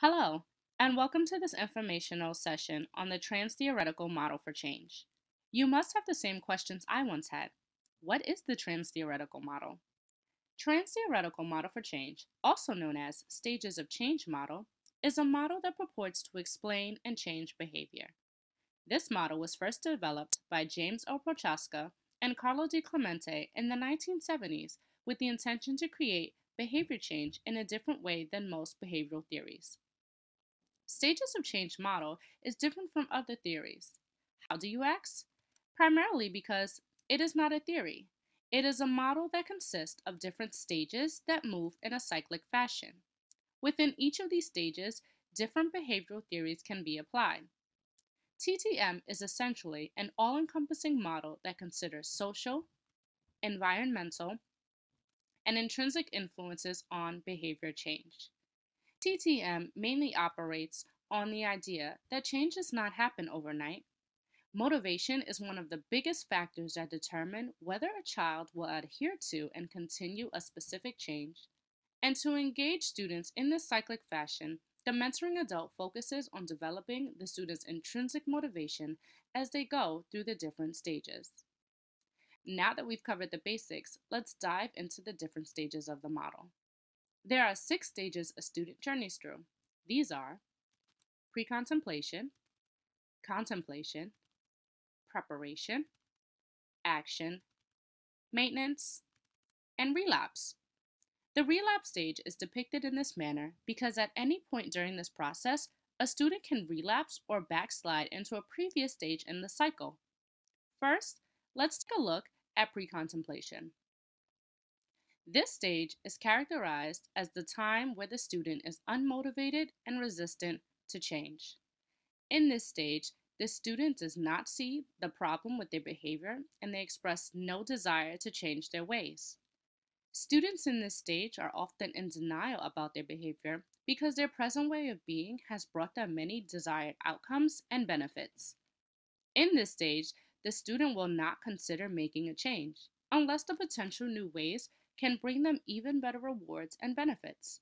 Hello, and welcome to this informational session on the Transtheoretical model for change. You must have the same questions I once had. What is the Transtheoretical model? Transtheoretical model for change, also known as stages of change model, is a model that purports to explain and change behavior. This model was first developed by James O. Prochaska and Carlo Di Clemente in the 1970s with the intention to create behavior change in a different way than most behavioral theories. Stages of change model is different from other theories. How do you ask? Primarily because it is not a theory. It is a model that consists of different stages that move in a cyclic fashion. Within each of these stages, different behavioral theories can be applied. TTM is essentially an all-encompassing model that considers social, environmental, and intrinsic influences on behavior change. TTM mainly operates on the idea that change does not happen overnight. Motivation is one of the biggest factors that determine whether a child will adhere to and continue a specific change. And to engage students in this cyclic fashion, the mentoring adult focuses on developing the student's intrinsic motivation as they go through the different stages. Now that we've covered the basics, let's dive into the different stages of the model. There are 6 stages a student journeys through. These are precontemplation, contemplation, preparation, action, maintenance, and relapse. The relapse stage is depicted in this manner because at any point during this process, a student can relapse or backslide into a previous stage in the cycle. First, let's take a look at precontemplation. This stage is characterized as the time where the student is unmotivated and resistant to change. In this stage, the student does not see the problem with their behavior and they express no desire to change their ways. Students in this stage are often in denial about their behavior because their present way of being has brought them many desired outcomes and benefits. In this stage, the student will not consider making a change unless the potential new ways can bring them even better rewards and benefits.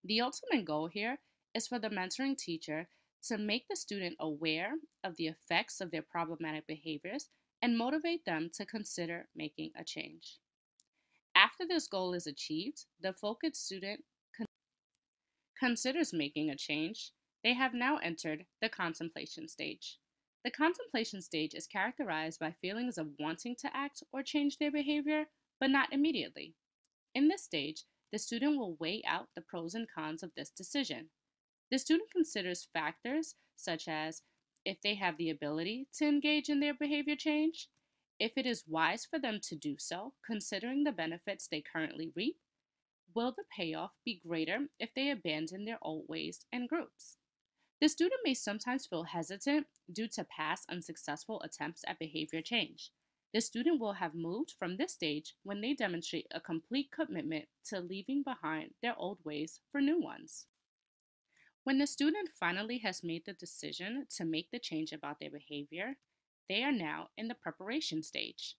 The ultimate goal here is for the mentoring teacher to make the student aware of the effects of their problematic behaviors and motivate them to consider making a change. After this goal is achieved, the focused student considers making a change. They have now entered the contemplation stage. The contemplation stage is characterized by feelings of wanting to act or change their behavior, but not immediately. In this stage, the student will weigh out the pros and cons of this decision. The student considers factors such as if they have the ability to engage in their behavior change, if it is wise for them to do so, considering the benefits they currently reap, will the payoff be greater if they abandon their old ways and groups? The student may sometimes feel hesitant due to past unsuccessful attempts at behavior change. The student will have moved from this stage when they demonstrate a complete commitment to leaving behind their old ways for new ones. When the student finally has made the decision to make the change about their behavior, they are now in the preparation stage.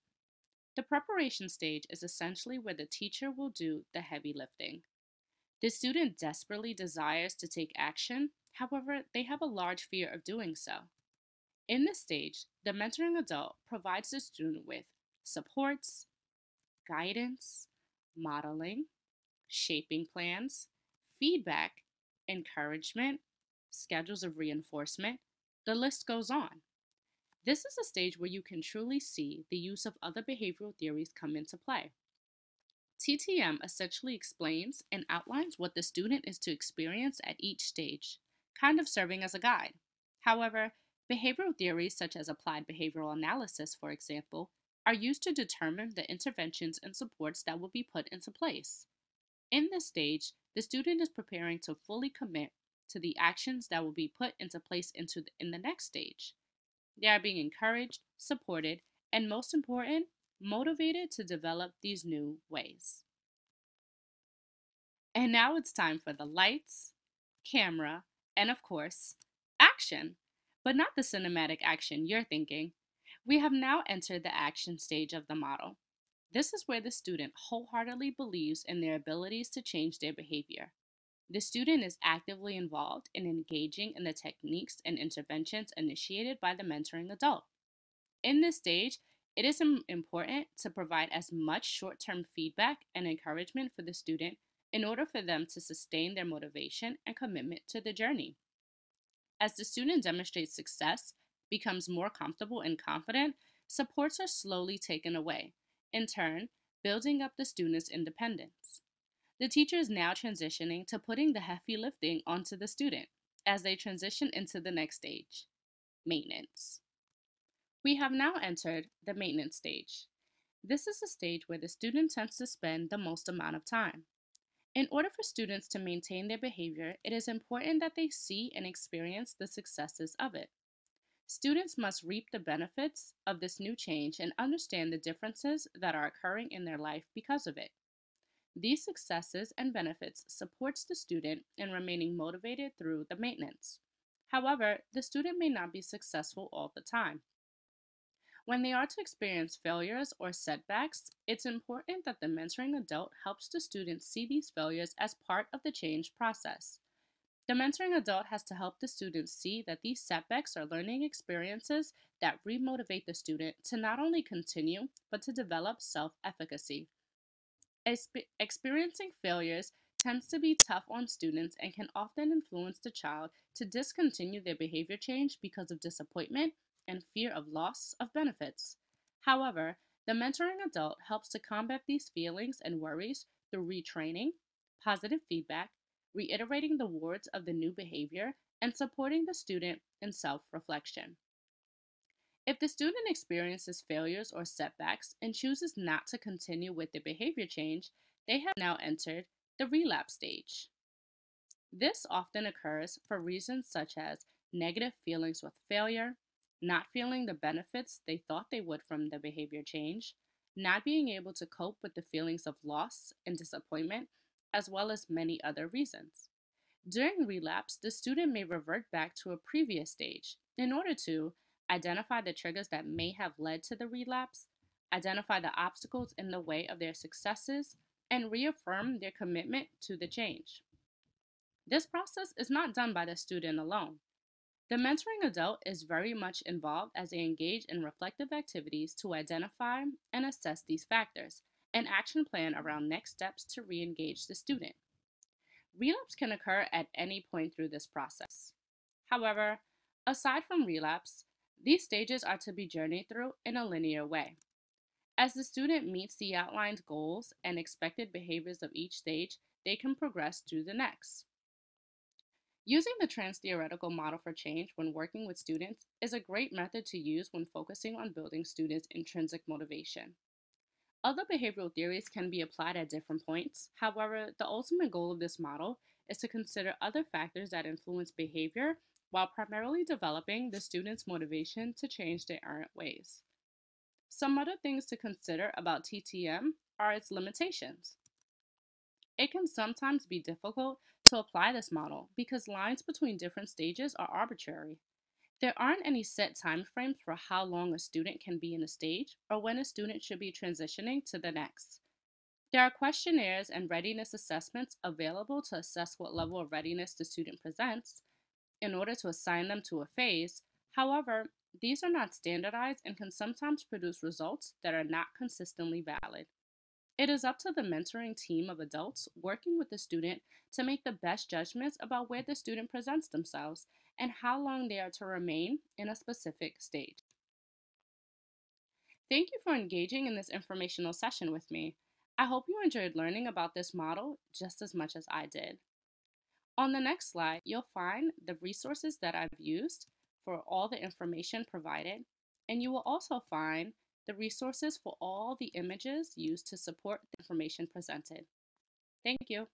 The preparation stage is essentially where the teacher will do the heavy lifting. The student desperately desires to take action, however, they have a large fear of doing so. In this stage, the mentoring adult provides the student with supports, guidance, modeling, shaping plans, feedback, encouragement, schedules of reinforcement. The list goes on. This is a stage where you can truly see the use of other behavioral theories come into play. TTM essentially explains and outlines what the student is to experience at each stage, kind of serving as a guide. However, behavioral theories such as applied behavioral analysis, for example, are used to determine the interventions and supports that will be put into place. In this stage, the student is preparing to fully commit to the actions that will be put into place in the next stage. They are being encouraged, supported, and most important, motivated to develop these new ways. And now it's time for the lights, camera, and of course, action. But not the cinematic action you're thinking. We have now entered the action stage of the model. This is where the student wholeheartedly believes in their abilities to change their behavior. The student is actively involved in engaging in the techniques and interventions initiated by the mentoring adult. In this stage, it is important to provide as much short term feedback and encouragement for the student in order for them to sustain their motivation and commitment to the journey. As the student demonstrates success, becomes more comfortable and confident, supports are slowly taken away, in turn, building up the student's independence. The teacher is now transitioning to putting the heavy lifting onto the student as they transition into the next stage, maintenance. We have now entered the maintenance stage. This is the stage where the student tends to spend the most amount of time. In order for students to maintain their behavior, it is important that they see and experience the successes of it. Students must reap the benefits of this new change and understand the differences that are occurring in their life because of it. These successes and benefits supports the student in remaining motivated through the maintenance. However, the student may not be successful all the time. When they are to experience failures or setbacks, it's important that the mentoring adult helps the student see these failures as part of the change process. The mentoring adult has to help the student see that these setbacks are learning experiences that remotivate the student to not only continue, but to develop self efficacy. Experiencing failures tends to be tough on students and can often influence the child to discontinue their behavior change because of disappointment and fear of loss of benefits. However, the mentoring adult helps to combat these feelings and worries through retraining, positive feedback, reiterating the words of the new behavior, and supporting the student in self reflection. If the student experiences failures or setbacks and chooses not to continue with the behavior change, they have now entered the relapse stage. This often occurs for reasons such as negative feelings with failure, not feeling the benefits they thought they would from the behavior change, not being able to cope with the feelings of loss and disappointment, as well as many other reasons. During relapse, the student may revert back to a previous stage in order to identify the triggers that may have led to the relapse, identify the obstacles in the way of their successes, and reaffirm their commitment to the change. This process is not done by the student alone. The mentoring adult is very much involved as they engage in reflective activities to identify and assess these factors, and action plan around next steps to re engage the student. Relapse can occur at any point through this process. However, aside from relapse, these stages are to be journeyed through in a linear way. As the student meets the outlined goals and expected behaviors of each stage, they can progress through the next. Using the Transtheoretical model for change when working with students is a great method to use when focusing on building students' intrinsic motivation. Other behavioral theories can be applied at different points. However, the ultimate goal of this model is to consider other factors that influence behavior while primarily developing the student's motivation to change their errant ways. Some other things to consider about TTM are its limitations. It can sometimes be difficult to apply this model because lines between different stages are arbitrary. There aren't any set time frames for how long a student can be in a stage or when a student should be transitioning to the next. There are questionnaires and readiness assessments available to assess what level of readiness the student presents in order to assign them to a phase. However, these are not standardized and can sometimes produce results that are not consistently valid. It is up to the mentoring team of adults working with the student to make the best judgments about where the student presents themselves and how long they are to remain in a specific stage. Thank you for engaging in this informational session with me. I hope you enjoyed learning about this model just as much as I did. On the next slide, you'll find the resources that I've used for all the information provided, and you will also find the resources for all the images used to support the information presented. Thank you.